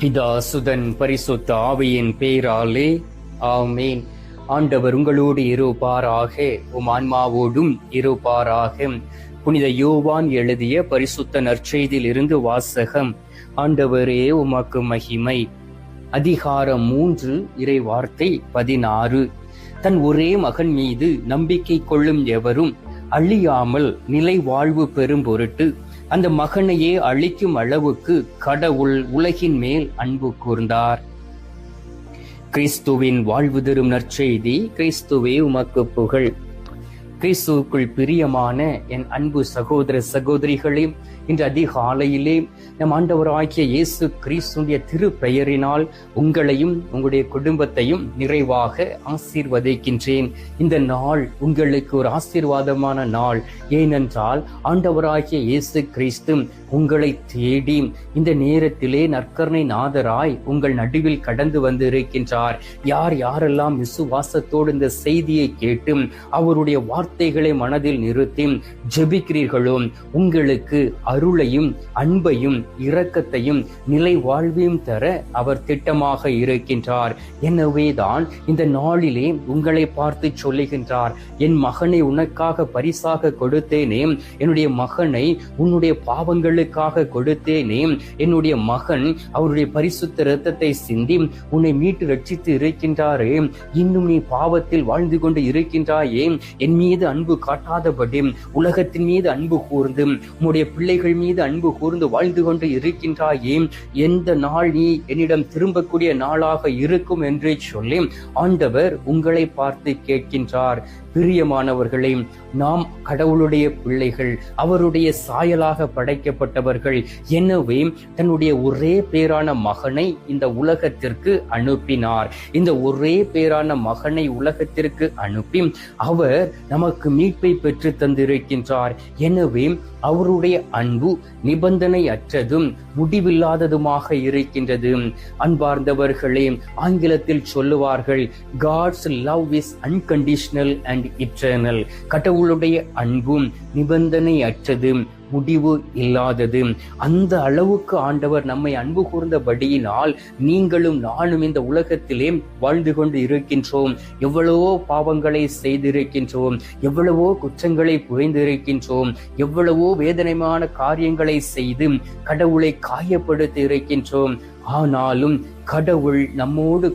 பிதா சுதன் பரிசுத்த ஆவியின் பேராலே ஆமேன். ஆண்டவர் உங்களோடு இருப்பாராக, உம் ஆன்மாவோடும் இருப்பாராக. புனித யோவான் எழுதிய பரிசுத்த நற்செய்தியில் இருந்து வாசகம். ஆண்டவரே உமக்கு மகிமை. அதிகாரம் 3, இறை வார்த்தை 16. தன் ஒரே மகன் மீது நம்பிக்கை கொள்ளும் எவரும் அழியாமல் நிலை வாழ்வு பெறும் பொருட்டு அந்த மகனையே அழிக்கும் அளவுக்கு கடவுள் உலகின் மேல் அன்பு கூர்ந்தார். கிறிஸ்துவின் வாழ்வு தரும் நற்செய்தி. கிறிஸ்துவே உமக்கு புகழ். கிறிஸ்துவுக்குள் பிரியமான என் அன்பு சகோதர சகோதரிகளே, இன்று அதிகாலையிலே நம் ஆண்டவராகிய இயேசு கிறிஸ்துடைய திரு பெயரினால் உங்களையும் உங்களுடைய குடும்பத்தையும் நிறைவாக ஆசீர்வதிக்கின்றேன். இந்த நாள் உங்களுக்கு ஒரு ஆசீர்வாதமான நாள். ஏனென்றால் ஆண்டவராகிய இயேசு கிறிஸ்து உங்களை தேடி இந்த நேரத்திலே நற்கருணை நாதராய் உங்கள் நடுவில் கடந்து வந்து இருக்கின்றார். யாரெல்லாம் விசுவாசத்தோடு இந்த செய்தியை கேட்டு அவருடைய வார்த்தைகளை மனதில் நிறுத்தி ஜெபிக்கிறீர்களோ, உங்களுக்கு அருளையும் அன்பையும் இரக்கத்தையும் நிலை வாழ்வையும் தர அவர் திட்டமாக இருக்கின்றார். எனவேதான் இந்த நாளிலே உங்களை பார்த்து சொல்லுகின்றார், என் மகனை உனக்காக பரிசாக கொடுத்தேனே, என்னுடைய மகனை உன்னுடைய பாவங்களுக்காக கொடுத்தேனே, என்னுடைய மகன் அவருடைய பரிசுத்த இரத்தத்தை சிந்தி உன்னை மீட்டு ரட்சித்து இருக்கின்றாரே, இன்னும் நீ பாவத்தில் வாழ்ந்து கொண்டு இருக்கின்றாயே, என் மீது அன்பு காட்டாதபடி உலகத்தின் மீது அன்பு கூர்ந்து உன்னுடைய பிள்ளைகள் மீது அன்பு கூர்ந்து வாழ்ந்து கொண்டு இருக்கின்றாயே, எந்த நாள் நீ என்னிடம் திரும்பக்கூடிய நாளாக இருக்கும் என்று சொல்லி ஆண்டவர் உங்களை பார்த்து கேட்கின்றார். பிரியமானவர்களே, நாம் கடவுளுடைய பிள்ளைகள், அவருடைய சாயலாக படைக்கப்பட்டவர்கள். எனவே தன்னுடைய ஒரே பேரான மகனை இந்த உலகத்திற்கு அனுப்பினார். இந்த ஒரே பேரான மகனை உலகத்திற்கு அனுப்பி அவர் நமக்கு மீட்பை பெற்று தந்திருக்கின்றார். எனவே அவருடைய அன்பு நிபந்தனை அற்றதும் முடிவில்லாததுமாக இருக்கின்றது. அன்பார்ந்தவர்களே, ஆங்கிலத்தில் சொல்லுவார்கள், God's love is unconditional and eternal. கடவுளுடைய அன்பும் நிபந்தனை அற்றது, முடிவு இல்லாதது. அந்த அளவுக்கு ஆண்டவர் நம்மை அன்பு கூர்ந்தபடியினால் நீங்களும் நானும் இந்த உலகத்திலே வாழ்ந்து கொண்டு இருக்கின்றோம். எவ்வளவோ பாவங்களை செய்திருக்கின்றோம், எவ்வளவோ குற்றங்களை புரிந்திருக்கின்றோம், எவ்வளவோ வேதனையான காரியங்களை செய்து கடவுளை காயப்படுத்தி இருக்கின்றோம். ஆனாலும் கடவுள் நம்மோடு